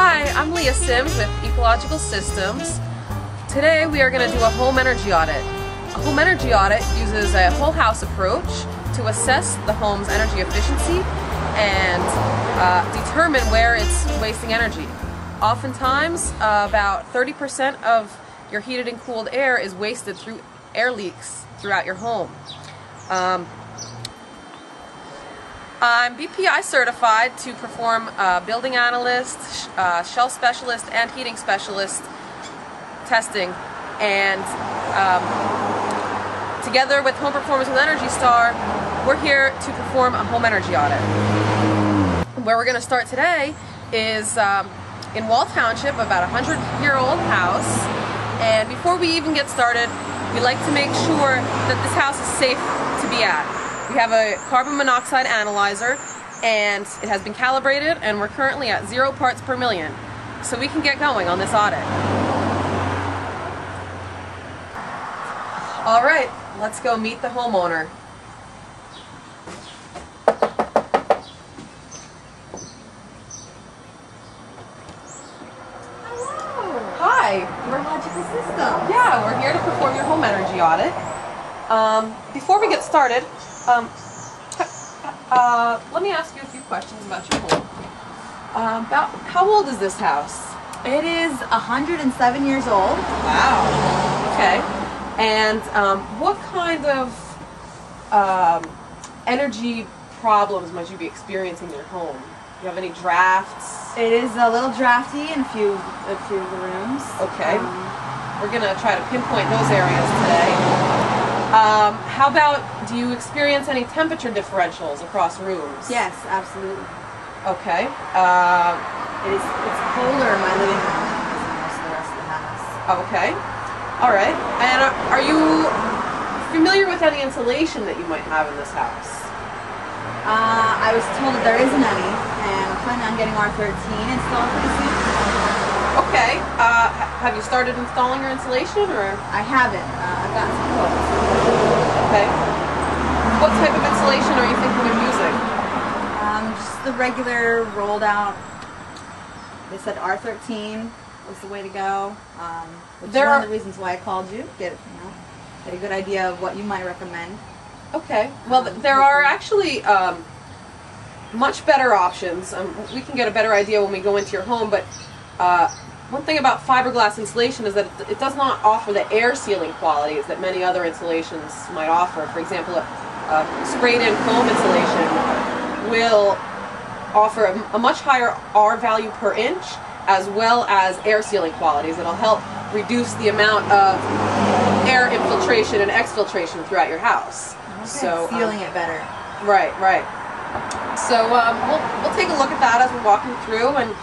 Hi, I'm Leia Sims with Ecological Systems. Today we are going to do a home energy audit. A home energy audit uses a whole house approach to assess the home's energy efficiency and determine where it's wasting energy. Oftentimes, about 30% of your heated and cooled air is wasted through air leaks throughout your home. I'm BPI certified to perform building analyst, shelf specialist, and heating specialist testing, and together with Home Performance with Energy Star, we're here to perform a home energy audit. Where we're going to start today is in Wall Township, about a 100-year-old house, and before we even get started, we like to make sure that this house is safe to be at. We have a carbon monoxide analyzer, and it has been calibrated, and we're currently at 0 parts per million. So we can get going on this audit. All right, let's go meet the homeowner. Hello. Hi. Ecological Systems. Yeah, we're here to perform your home energy audit. Before we get started, let me ask you a few questions about your home. About how old is this house? It is 107 years old. Wow. Okay. And what kind of energy problems might you be experiencing in your home? Do you have any drafts? It is a little drafty in a few of the rooms. Okay. We're going to try to pinpoint those areas today. How about, do you experience any temperature differentials across rooms? Yes, absolutely. Okay. It's colder in my living room than most of the rest of the house. Okay. All right. And are you familiar with any insulation that you might have in this house? I was told that there isn't any, and I'm planning on getting R13 installed pretty soon. Okay. Have you started installing your insulation, or? I haven't. I've gotten some quotes. Okay. What type of insulation are you thinking of using? Just the regular rolled out. They said R13 was the way to go. Which is one of the reasons why I called you. Get a good idea of what you might recommend. Okay. Well, there are actually much better options. We can get a better idea when we go into your home, but one thing about fiberglass insulation is that it does not offer the air sealing qualities that many other insulations might offer. For example, a sprayed-in foam insulation will offer a much higher R value per inch, as well as air sealing qualities. It'll help reduce the amount of air infiltration and exfiltration throughout your house. Okay. So sealing it better. Right, right. So we'll take a look at that as we're walking through, and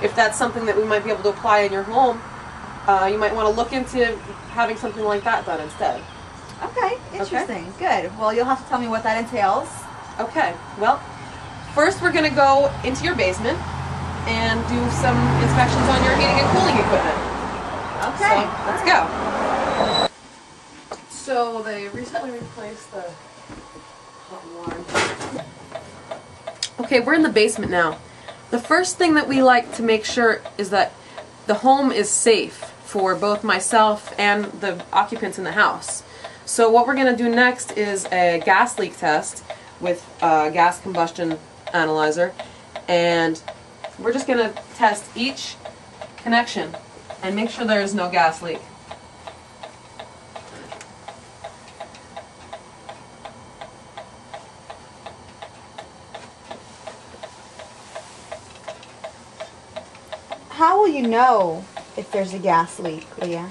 if that's something that we might be able to apply in your home, you might want to look into having something like that done instead. Okay, interesting. Okay. Good. Well, you'll have to tell me what that entails. Okay. Well, first we're going to go into your basement and do some inspections on your heating and cooling equipment. Okay. So, let's go. So they recently replaced the hot water. Okay, we're in the basement now. The first thing that we like to make sure is that the home is safe for both myself and the occupants in the house. So what we're going to do next is a gas leak test with a gas combustion analyzer, and we're just going to test each connection and make sure there is no gas leak. How will you know if there's a gas leak, Leah?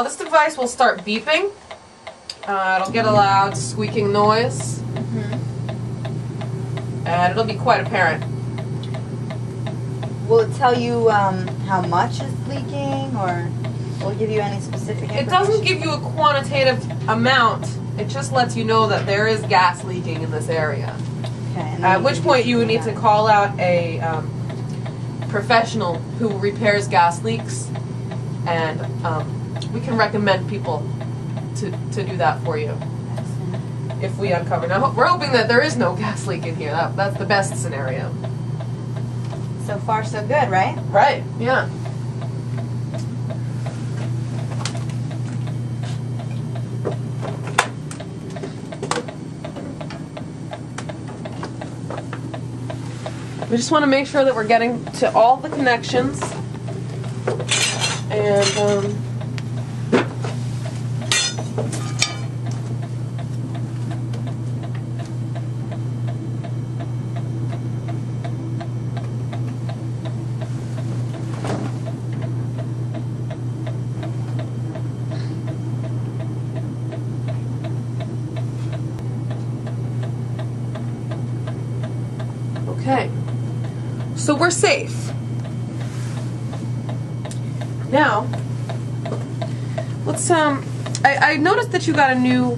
This device will start beeping. It'll get a loud squeaking noise. And it'll be quite apparent. Will it tell you how much is leaking, or will it give you any specific information? It doesn't give you a quantitative amount. It just lets you know that there is gas leaking in this area. Okay, At which point you would need to call out a professional who repairs gas leaks, and we can recommend people to do that for you. if we uncover. Now, we're hoping that there is no gas leak in here. That's the best scenario. So far, so good, right? Right, yeah. We just want to make sure that we're getting to all the connections. And, okay. So we're safe. Now, let's, I noticed that you got a new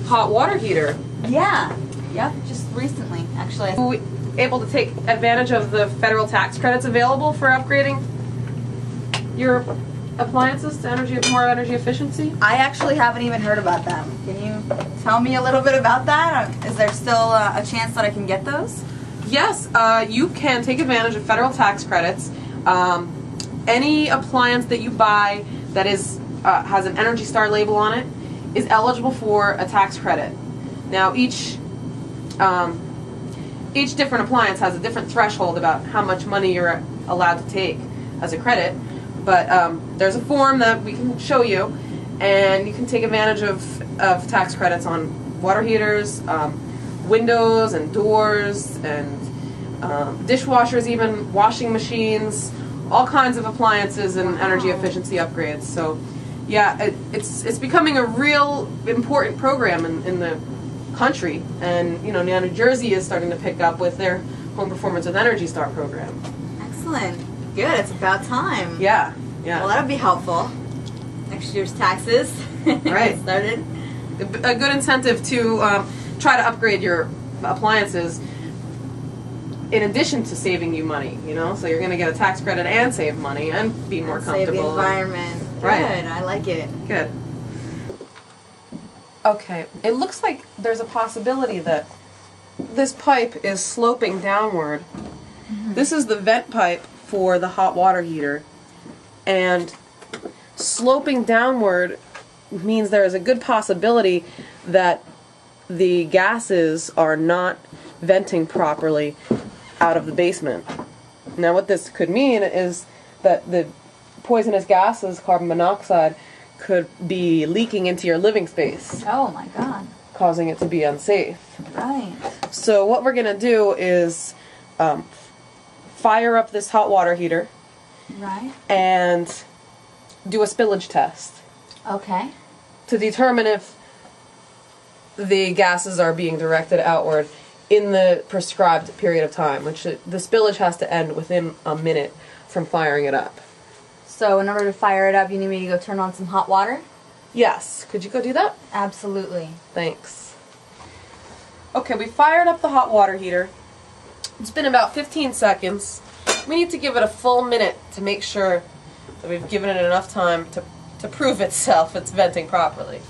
hot water heater. Yeah. Yep, just recently, actually. Were we able to take advantage of the federal tax credits available for upgrading your appliances to more energy efficiency? I actually haven't even heard about them. Can you tell me a little bit about that? Is there still a chance that I can get those? Yes, you can take advantage of federal tax credits. Any appliance that you buy that is has an Energy Star label on it is eligible for a tax credit. Now, each different appliance has a different threshold about how much money you're allowed to take as a credit. But there's a form that we can show you, and you can take advantage of tax credits on water heaters, windows and doors and dishwashers, even washing machines, all kinds of appliances and energy efficiency upgrades. So yeah, it's becoming a real important program in the country, and you know, now New Jersey is starting to pick up with their Home Performance with Energy Star program. Excellent. Good, it's about time. Yeah, yeah. Well, that'll be helpful. Next year's taxes. Right. Started. A good incentive to try to upgrade your appliances in addition to saving you money, you know? So you're going to get a tax credit and save money and be more comfortable. Save the environment. Right. Good, I like it. Good. Okay, it looks like there's a possibility that this pipe is sloping downward. Mm-hmm. This is the vent pipe for the hot water heater, and sloping downward means there is a good possibility that the gases are not venting properly out of the basement. Now what this could mean is that the poisonous gases, carbon monoxide, could be leaking into your living space. Oh my God. Causing it to be unsafe. Right. So what we're going to do is fire up this hot water heater. Right. And do a spillage test. Okay. To determine if the gases are being directed outward in the prescribed period of time, which the spillage has to end within a minute from firing it up. So in order to fire it up, you need me to go turn on some hot water? Yes. Could you go do that? Absolutely. Thanks. Okay, we fired up the hot water heater. It's been about 15 seconds. We need to give it a full minute to make sure that we've given it enough time to prove itself it's venting properly.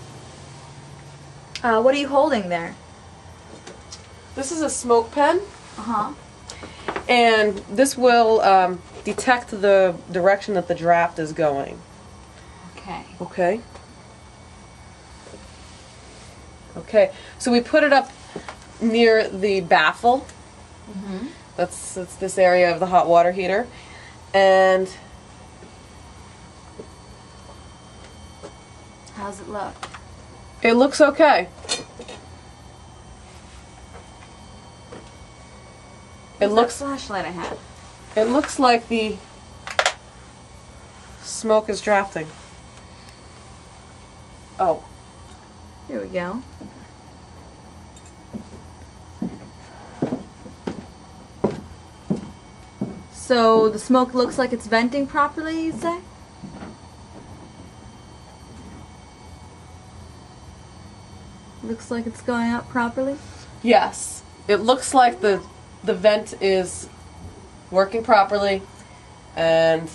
What are you holding there? This is a smoke pen. Uh-huh. And this will detect the direction that the draft is going. Okay. Okay. Okay. So we put it up near the baffle. Mm-hmm. That's this area of the hot water heater. And how's it look? it looks okay. It looks. That flashlight I have. It looks like the smoke is drafting. Oh. Here we go. So the smoke looks like it's venting properly, you say? Looks like it's going out properly? Yes. It looks like the vent is working properly and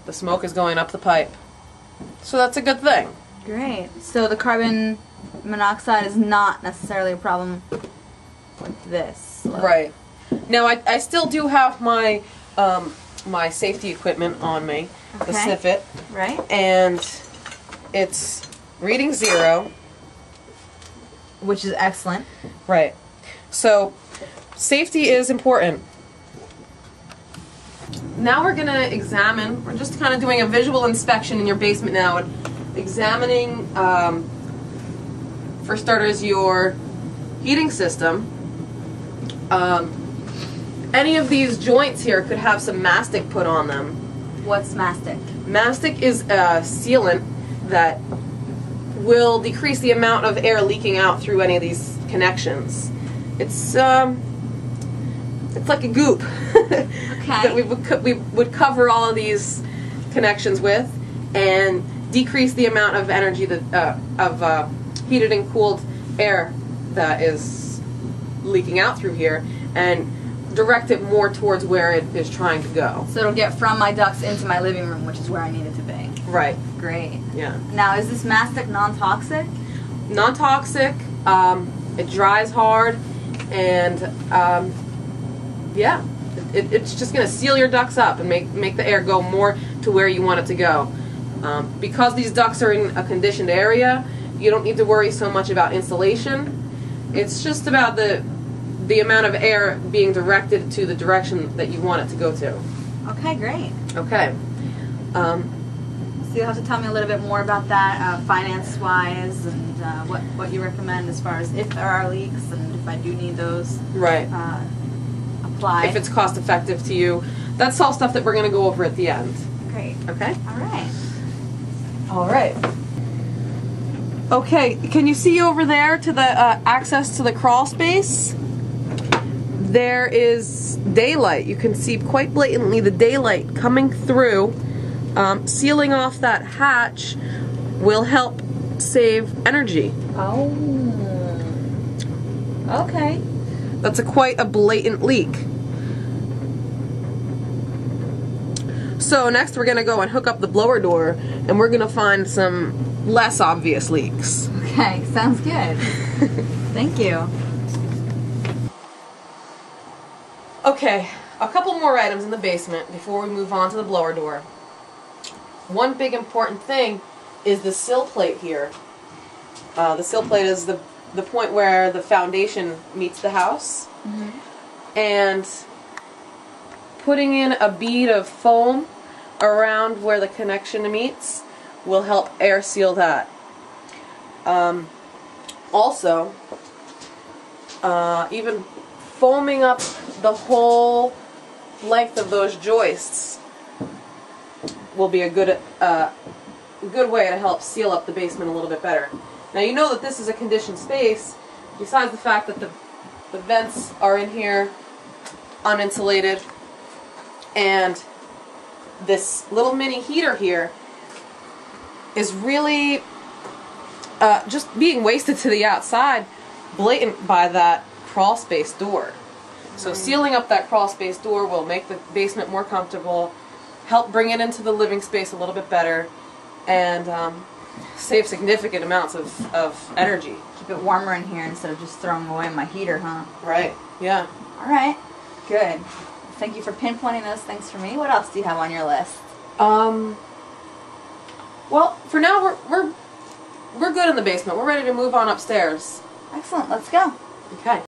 the smoke is going up the pipe. So that's a good thing. Great. So the carbon monoxide is not necessarily a problem with this. Right. Now I still do have my my safety equipment on me, the sniffit, right? And it's reading 0, which is excellent. Right. So safety is important. Now we're gonna examine. We're just kind of doing a visual inspection in your basement now, and examining, for starters, your heating system. Any of these joints here could have some mastic put on them. What's mastic? Mastic is a sealant that will decrease the amount of air leaking out through any of these connections. It's like a goop that we would cover all of these connections with, and decrease the amount of energy that of heated and cooled air that is leaking out through here, and direct it more towards where it is trying to go. So it'll get from my ducts into my living room, which is where I need it to be. Right. Great. Yeah. Now, is this mastic non-toxic? Non-toxic. It dries hard, and yeah, it's just going to seal your ducts up and make the air go more to where you want it to go. Because these ducts are in a conditioned area, you don't need to worry so much about insulation. It's just about the amount of air being directed to the direction that you want it to go to. Okay, great. Okay. So you'll have to tell me a little bit more about that, finance-wise, and what you recommend as far as if there are leaks and if I do need those. Right. Apply. If it's cost-effective to you. That's all stuff that we're going to go over at the end. Great. Okay? All right. All right. Okay, can you see over there to the access to the crawl space? There is daylight. You can see quite blatantly the daylight coming through. Sealing off that hatch will help save energy. Oh. Okay. That's quite a blatant leak. So next we're going to go and hook up the blower door, and we're going to find some less obvious leaks. Okay, sounds good. Thank you. Okay, a couple more items in the basement before we move on to the blower door. One big important thing is the sill plate here. The sill plate is the point where the foundation meets the house. Mm-hmm. And putting in a bead of foam around where the connection meets will help air seal that. Also, even foaming up the whole length of those joists will be a good way to help seal up the basement a little bit better. Now you know that this is a conditioned space, besides the fact that the vents are in here uninsulated, and this little mini heater here is really just being wasted to the outside, blatant by that crawl space door. So sealing up that crawl space door will make the basement more comfortable, help bring it into the living space a little bit better, and save significant amounts of energy. Keep it warmer in here instead of just throwing away my heater, huh? Right, yeah. Alright, good. Thank you for pinpointing those things for me. What else do you have on your list? Well, for now we're good in the basement. We're ready to move on upstairs. Excellent, let's go. Okay.